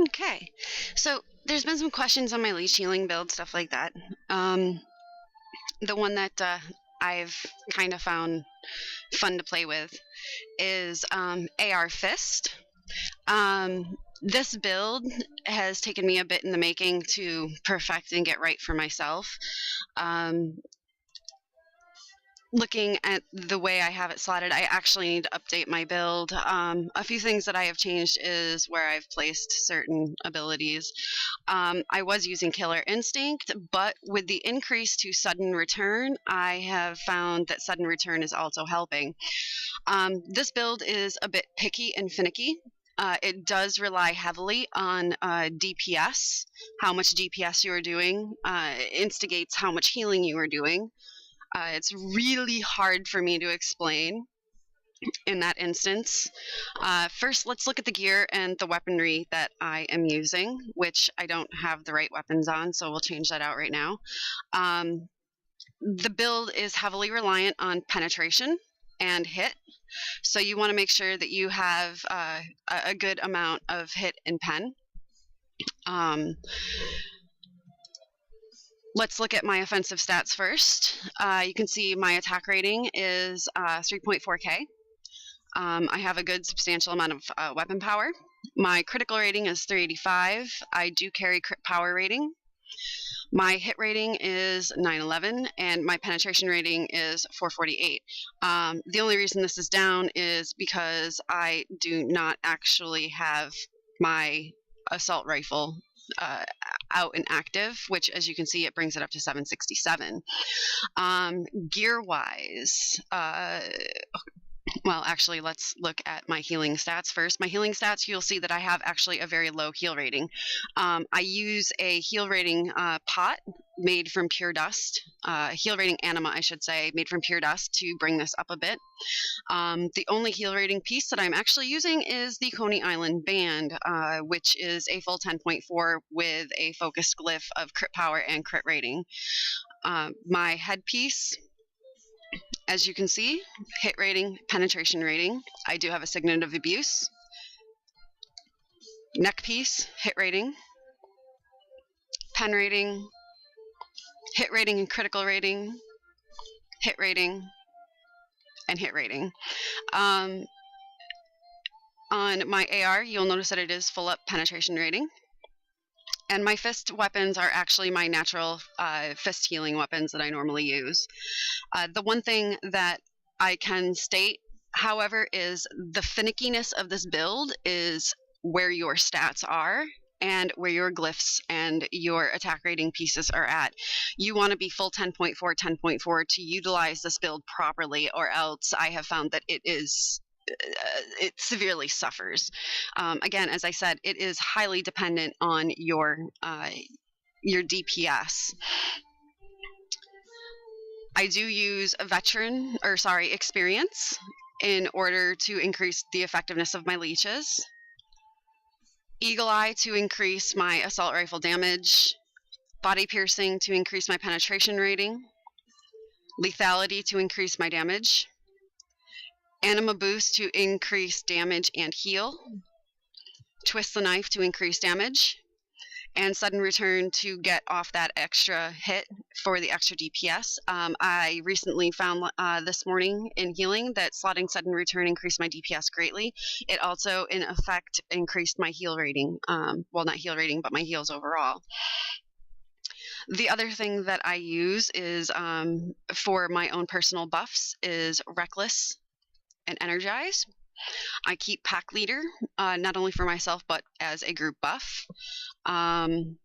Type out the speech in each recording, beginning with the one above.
Okay. So there's been some questions on my Leech Healing build, stuff like that. Um, the one that I've kind of found fun to play with is AR Fist. This build has taken me a bit in the making to perfect and get right for myself. Um, Looking at the way I have it slotted, I actually need to update my build. A few things that I have changed is where I've placed certain abilities. I was using Killer Instinct, but with the increase to Sudden Return, I have found that Sudden Return is also helping. This build is a bit picky and finicky. It does rely heavily on DPS. How much DPS you are doing instigates how much healing you are doing. It's really hard for me to explain in that instance. First, let's look at the gear and the weaponry that I am using, which I don't have the right weapons on, so we'll change that out right now. The build is heavily reliant on penetration and hit, so you want to make sure that you have a good amount of hit and pen. Let's look at my offensive stats first. You can see my attack rating is 3.4k. I have a good substantial amount of weapon power. My critical rating is 385. I do carry crit power rating. My hit rating is 911, and my penetration rating is 448. The only reason this is down is because I do not actually have my assault rifle out and active, which, as you can see, it brings it up to 767. Gear wise, well, actually, let's look at my healing stats first. My healing stats, you'll see that I have actually a very low heal rating. I use a heal rating pot made from pure dust, heal rating anima, I should say, made from pure dust to bring this up a bit. The only heal rating piece that I'm actually using is the Coney Island Band, which is a full 10.4 with a focused glyph of crit power and crit rating. My headpiece, as you can see, hit rating, penetration rating. I do have a Signet of Abuse. Neck piece, hit rating, pen rating, hit rating and critical rating, hit rating, and hit rating. On my AR, you'll notice that it is full up penetration rating. And my fist weapons are actually my natural fist healing weapons that I normally use. The one thing that I can state, however, is the finickiness of this build is where your stats are and where your glyphs and your attack rating pieces are at. You want to be full 10.4, 10.4 to utilize this build properly, or else I have found that it severely suffers. Again, as I said, it is highly dependent on your DPS. I do use experience in order to increase the effectiveness of my leeches. Eagle Eye to increase my assault rifle damage. Body piercing to increase my penetration rating. Lethality to increase my damage. Anima boost to increase damage and heal. Twist the knife to increase damage. And sudden return to get off that extra hit for the extra DPS. I recently found this morning in healing that slotting sudden return increased my DPS greatly. It also, in effect, increased my heal rating. Well, not heal rating, but my heals overall. The other thing that I use is for my own personal buffs is Reckless and Energize. I keep Pack Leader, not only for myself, but as a group buff. I'm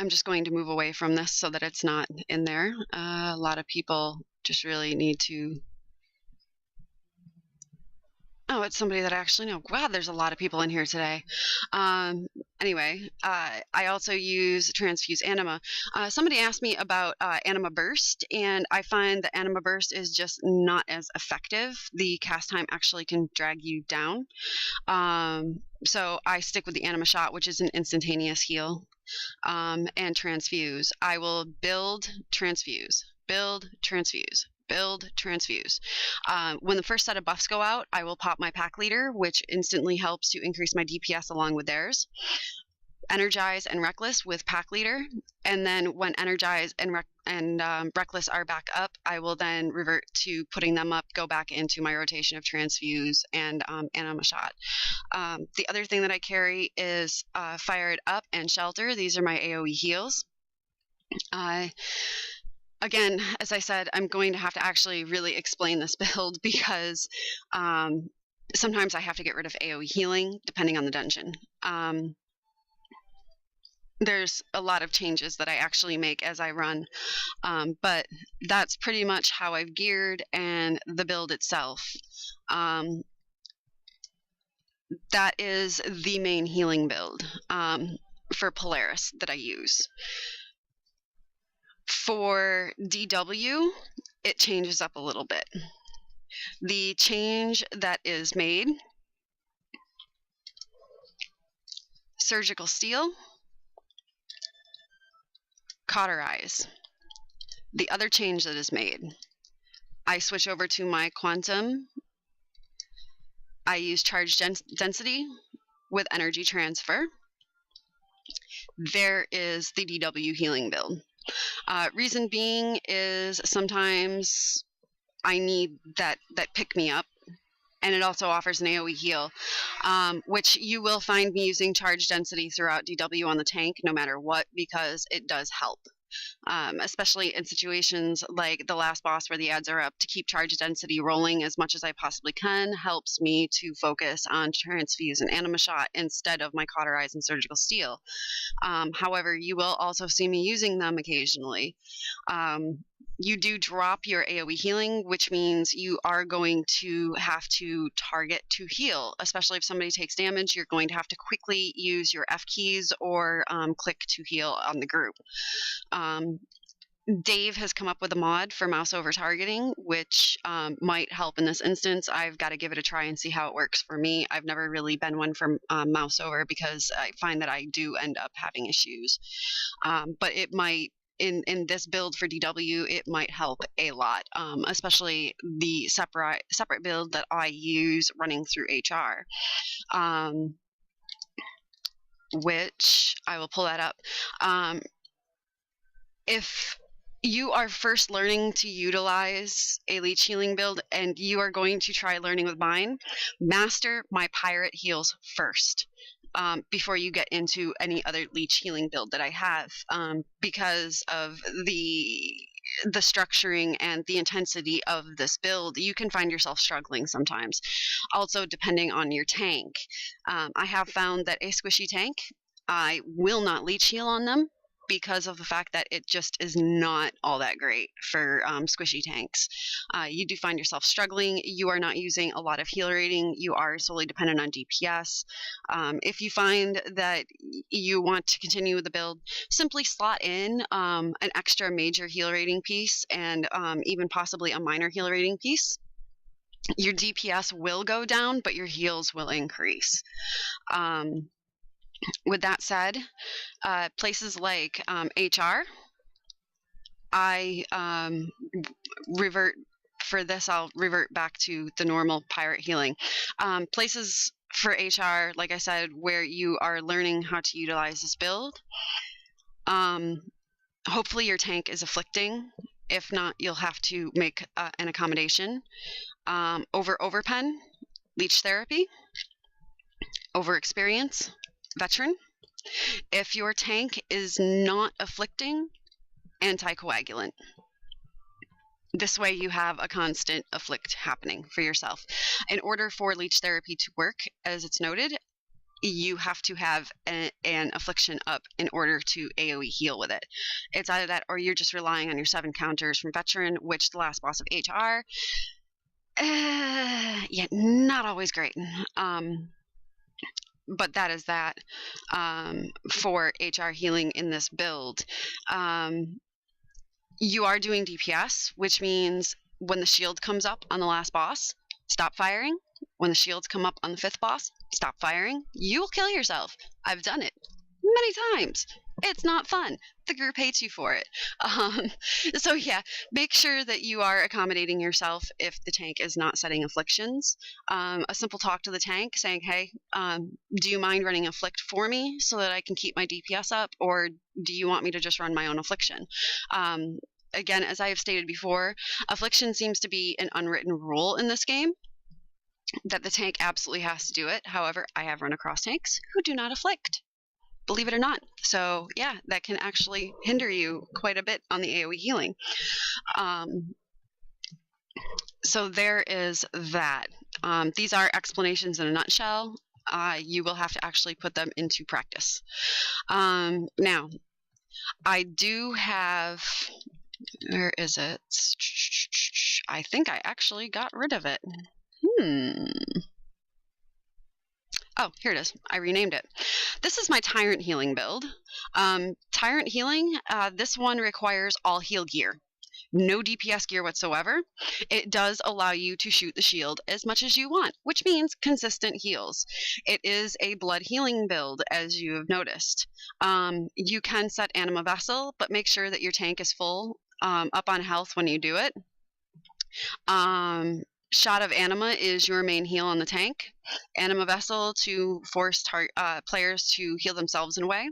just going to move away from this so that it's not in there. A lot of people just really need to... Oh, it's somebody that I actually know. Wow, there's a lot of people in here today. Anyway, I also use Transfuse Anima. Somebody asked me about Anima Burst, and I find that Anima Burst is just not as effective. The cast time actually can drag you down. So I stick with the Anima Shot, which is an instantaneous heal, and Transfuse. I will build, transfuse, build, transfuse, build, transfuse. When the first set of buffs go out, I will pop my pack leader, which instantly helps to increase my DPS along with theirs. Energize and Reckless with pack leader, and then when Energize and Reckless are back up, I will then revert to putting them up, go back into my rotation of Transfuse and Anima Shot. The other thing that I carry is Fire It Up and Shelter. These are my AoE heals. Again, as I said, I'm going to have to actually really explain this build because sometimes I have to get rid of AoE healing depending on the dungeon. There's a lot of changes that I actually make as I run, but that's pretty much how I've geared and the build itself. That is the main healing build for Polaris that I use. For DW, it changes up a little bit. The change that is made: Surgical Steel, Cauterize. The other change that is made: I switch over to my Quantum. I use Charge Density with Energy Transfer. There is the DW healing build. Reason being is sometimes I need that pick-me-up, and it also offers an AoE heal, which you will find me using Charge Density throughout DW on the tank no matter what, because it does help. Especially in situations like the last boss where the ads are up, to keep Charge Density rolling as much as I possibly can helps me to focus on Transfuse and Anima Shot instead of my Cauterize and Surgical Steel. However, you will also see me using them occasionally. You do drop your AoE healing, which means you are going to have to target to heal. Especially if somebody takes damage, you're going to have to quickly use your F keys or click to heal on the group. Dave has come up with a mod for mouse over targeting, which might help in this instance. I've got to give it a try and see how it works for me. I've never really been one for mouse over because I find that I do end up having issues. But it might, in this build for DW, it might help a lot, especially the separate build that I use running through HR, which I will pull that up. If you are first learning to utilize a Leech Healing build and you are going to try learning with mine, master my Pirate heals first. Before you get into any other Leech Healing build that I have, because of the structuring and the intensity of this build, you can find yourself struggling sometimes. Also, depending on your tank. I have found that a squishy tank, I will not Leech Heal on them because of the fact that it just is not all that great for squishy tanks. You do find yourself struggling. You are not using a lot of heal rating. You are solely dependent on DPS. If you find that you want to continue with the build, simply slot in an extra major heal rating piece and even possibly a minor heal rating piece. Your DPS will go down, but your heals will increase. With that said, places like HR, I revert for this. I'll revert back to the normal pirate healing. Places for HR, like I said, where you are learning how to utilize this build. Hopefully your tank is afflicting. If not, you'll have to make an accommodation. Overpen, leech therapy, over experience, veteran. If your tank is not afflicting, anticoagulant. This way you have a constant afflict happening for yourself. In order for leech therapy to work, as it's noted, you have to have an affliction up in order to AoE heal with it. It's either that or you're just relying on your 7 counters from veteran, which the last boss of HR, yeah, not always great. But that is that for HR healing in this build. You are doing DPS, which means when the shield comes up on the last boss, stop firing. When the shields come up on the 5th boss, stop firing. You will kill yourself. I've done it many times. It's not fun. The group hates you for it. So yeah, make sure that you are accommodating yourself if the tank is not setting afflictions. A simple talk to the tank saying, hey, do you mind running afflict for me so that I can keep my DPS up, or do you want me to just run my own affliction? Again, as I have stated before, affliction seems to be an unwritten rule in this game, that the tank absolutely has to do it. However, I have run across tanks who do not afflict, believe it or not. So yeah, that can actually hinder you quite a bit on the AoE healing. So there is that. These are explanations in a nutshell. You will have to actually put them into practice. Now, I do have... Where is it? I think I actually got rid of it. Oh, here it is. I renamed it. This is my Tyrant Healing build. Tyrant Healing, this one requires all heal gear. No DPS gear whatsoever. It does allow you to shoot the shield as much as you want, which means consistent heals. It is a blood healing build, as you have noticed. You can set Anima Vessel, but make sure that your tank is full up on health when you do it. Shot of Anima is your main heal on the tank. Anima Vessel to force players to heal themselves in a way.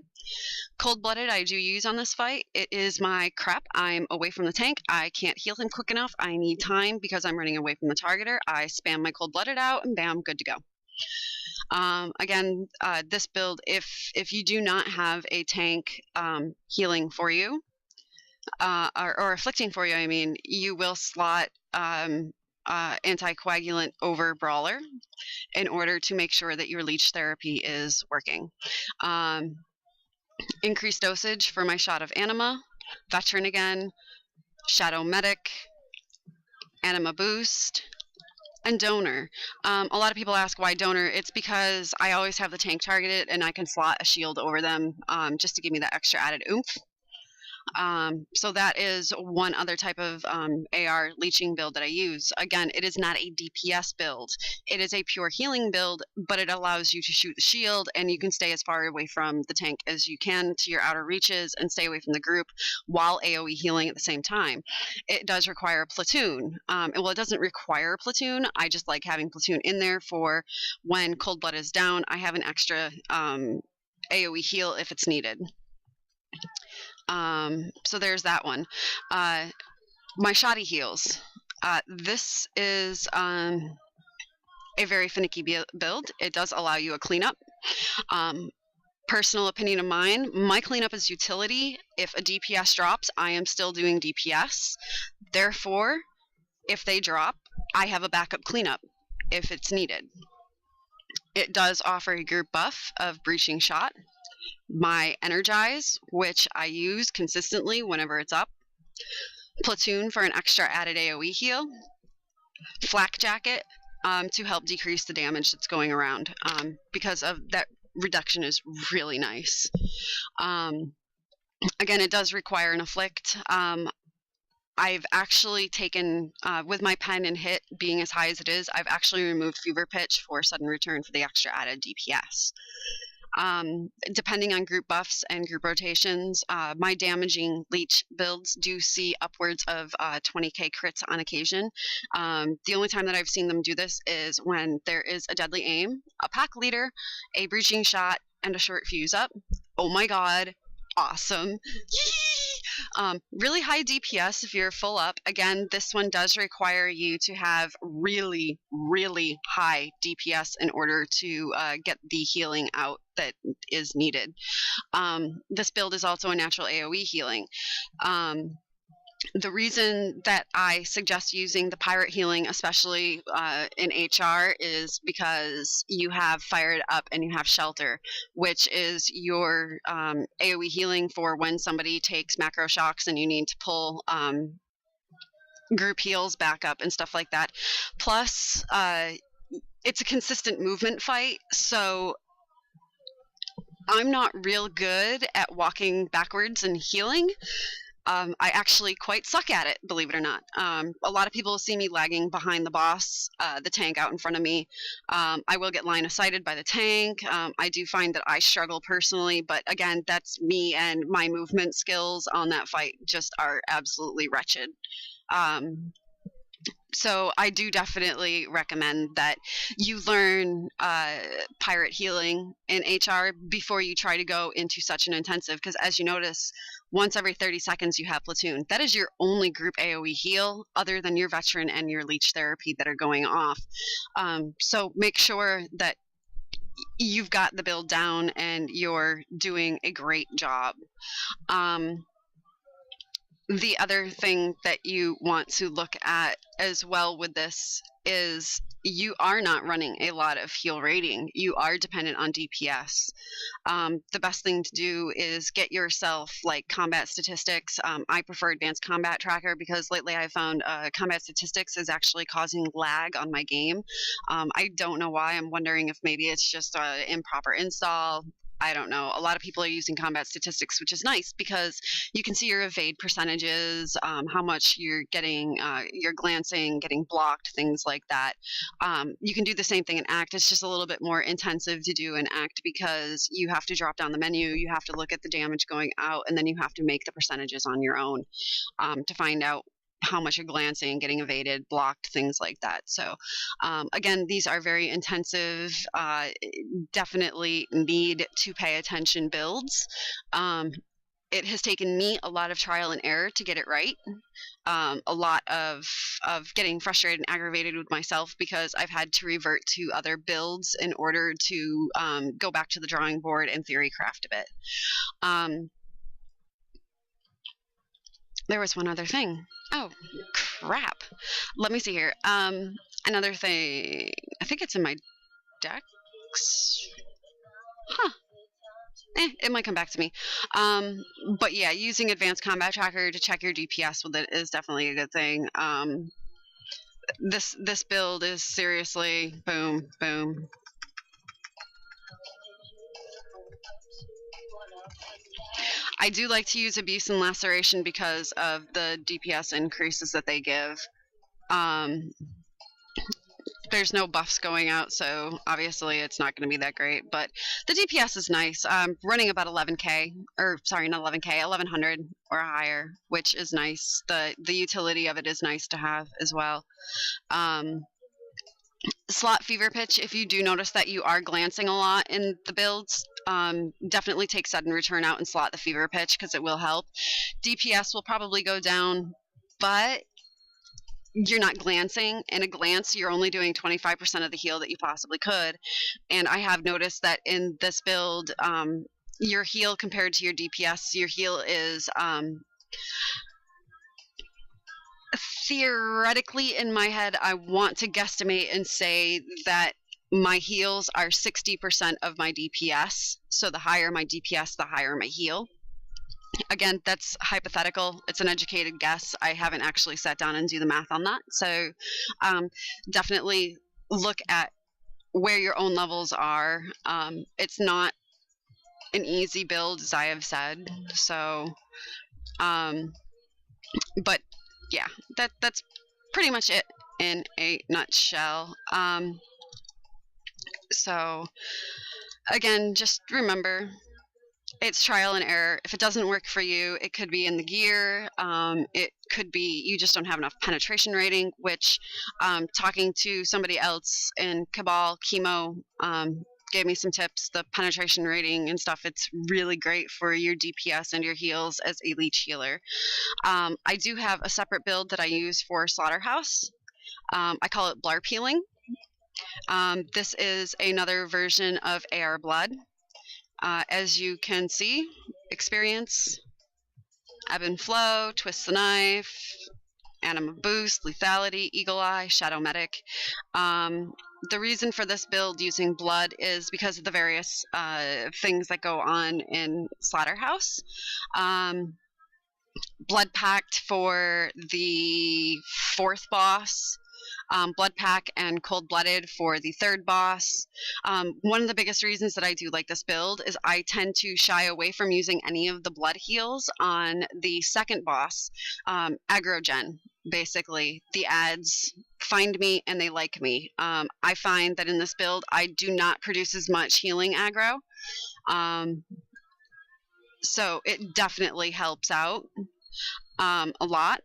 Cold-Blooded I do use on this fight. It is my crap. I'm away from the tank. I can't heal him quick enough. I need time because I'm running away from the targeter. I spam my Cold-Blooded out and bam, good to go. Again, this build, if you do not have a tank healing for you, or afflicting for you, I mean, you will slot anticoagulant over Brawler in order to make sure that your leech therapy is working. Increased dosage for my Shot of Anima, Veteran again, Shadow Medic, Anima Boost, and Donor. A lot of people ask why Donor. It's because I always have the tank targeted and I can slot a shield over them just to give me that extra added oomph. So that is one other type of AR leeching build that I use. Again, it is not a DPS build. It is a pure healing build, but it allows you to shoot the shield and you can stay as far away from the tank as you can to your outer reaches and stay away from the group while AoE healing at the same time. It does require a platoon. Well, it doesn't require a platoon. I just like having platoon in there for when Cold Blood is down. I have an extra AoE heal if it's needed. So there's that one. My shoddy heals. This is a very finicky build. It does allow you a cleanup. Personal opinion of mine, my cleanup is utility. If a DPS drops, I am still doing DPS. Therefore, if they drop, I have a backup cleanup if it's needed. It does offer a group buff of Breaching Shot. My Energize, which I use consistently whenever it's up. Platoon for an extra added AoE heal. Flak Jacket to help decrease the damage that's going around, because of that reduction is really nice. Again, it does require an afflict. I've actually taken, with my pen and hit being as high as it is, I've actually removed Fever Pitch for sudden return for the extra added DPS. Depending on group buffs and group rotations, my damaging leech builds do see upwards of 20k crits on occasion. The only time that I've seen them do this is when there is a deadly aim, a pack leader, a breaching shot, and a short fuse up. Oh my god, awesome. Really high DPS if you're full up. Again, this one does require you to have really, really high DPS in order to get the healing out that is needed. This build is also a natural AoE healing. The reason that I suggest using the pirate healing, especially in HR, is because you have Fired Up and you have Shelter, which is your AoE healing for when somebody takes macro shocks and you need to pull group heals back up and stuff like that. Plus, it's a consistent movement fight, so I'm not real good at walking backwards and healing. I actually quite suck at it, believe it or not. A lot of people see me lagging behind the boss, the tank out in front of me. I will get line of sighted by the tank. I do find that I struggle personally, but again, that's me, and my movement skills on that fight just are absolutely wretched. Um, so I do definitely recommend that you learn pirate healing in HR before you try to go into such an intensive, because as you notice, once every 30 seconds you have platoon. That is your only group AoE heal other than your veteran and your leech therapy that are going off. So make sure that you've got the build down and you're doing a great job. The other thing that you want to look at as well with this is you are not running a lot of heal rating. You are dependent on DPS. The best thing to do is get yourself like combat statistics. I prefer advanced combat tracker because lately I found combat statistics is actually causing lag on my game. I don't know why. I'm wondering if maybe it's just an improper install. I don't know. A lot of people are using combat statistics, which is nice because you can see your evade percentages, how much you're getting, you're glancing, getting blocked, things like that. You can do the same thing in Act. It's just a little bit more intensive to do in Act because you have to drop down the menu, you have to look at the damage going out, and then you have to make the percentages on your own to find out how much you're glancing, getting evaded, blocked, things like that. So again, these are very intensive, definitely need to pay attention builds. It has taken me a lot of trial and error to get it right. A lot of getting frustrated and aggravated with myself because I've had to revert to other builds in order to go back to the drawing board and theory craft a bit. There was one other thing. Oh, crap. Let me see here. Another thing. I think it's in my decks. Huh. It might come back to me. But yeah, using Advanced Combat Tracker to check your DPS with it is definitely a good thing. This build is seriously boom, boom. I do like to use Abuse and Laceration because of the DPS increases that they give. There's no buffs going out, so obviously it's not going to be that great, but the DPS is nice. Running about 11k, or sorry, not 11k, 1100 or higher, which is nice. The utility of it is nice to have as well. Slot Fever Pitch, if you do notice that you are glancing a lot in the builds, definitely take Sudden Return out and slot the Fever Pitch because it will help. DPS will probably go down, but you're not glancing. In a glance, you're only doing 25% of the heal that you possibly could. And I have noticed that in this build, your heal compared to your DPS, your heal is theoretically in my head, I want to guesstimate and say that my heals are 60% of my DPS. So the higher my DPS, the higher my heal. Again, that's hypothetical. It's an educated guess. I haven't actually sat down and do the math on that. So definitely look at where your own levels are. It's not an easy build, as I have said. So, but yeah, that's pretty much it in a nutshell. So again, just remember, it's trial and error. If it doesn't work for you, it could be in the gear. It could be you just don't have enough penetration rating, which talking to somebody else in Cabal Chemo gave me some tips. The penetration rating and stuff, it's really great for your DPS and your heals as a leech healer. I do have a separate build that I use for Slaughterhouse. I call it Blarp Healing. This is another version of AR Blood. As you can see, experience, ebb and flow, twist the knife, anima boost, lethality, eagle eye, shadow medic. The reason for this build using blood is because of the various things that go on in Slaughterhouse. Blood Pact for the 4th boss Blood Pack and Cold Blooded for the third boss. One of the biggest reasons that I do like this build is I tend to shy away from using any of the blood heals on the second boss, aggro gen. Basically, the ads find me and they like me. I find that in this build, I do not produce as much healing aggro. So it definitely helps out a lot.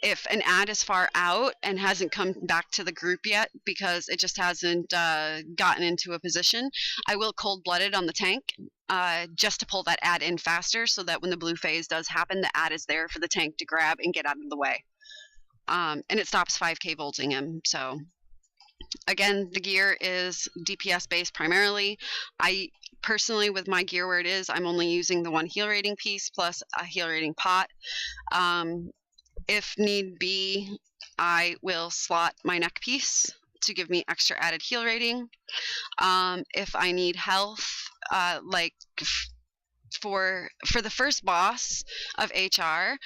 If an ad is far out and hasn't come back to the group yet because it just hasn't gotten into a position, I will cold-blooded on the tank just to pull that ad in faster so that when the blue phase does happen, the ad is there for the tank to grab and get out of the way. And it stops 5k volting him. So again, the gear is DPS based primarily. I personally, with my gear where it is, I'm only using the 1 heal rating piece plus a heal rating pot. If need be, I will slot my neck piece to give me extra added heal rating. If I need health, like for the first boss of HR,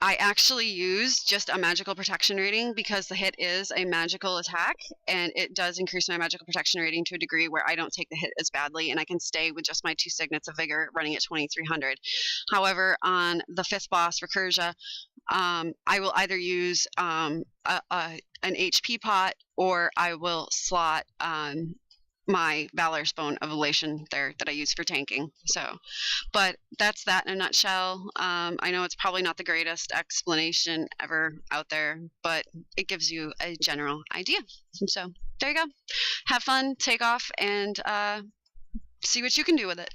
I actually use just a magical protection rating because the hit is a magical attack, and it does increase my magical protection rating to a degree where I don't take the hit as badly, and I can stay with just my 2 signets of vigor running at 2300. However, on the 5th boss, Recursia, I will either use an HP pot, or I will slot my Valor's Bone of Elation there that I use for tanking. So, but that's that in a nutshell. I know it's probably not the greatest explanation ever out there, but it gives you a general idea. So there you go. Have fun, take off, and see what you can do with it.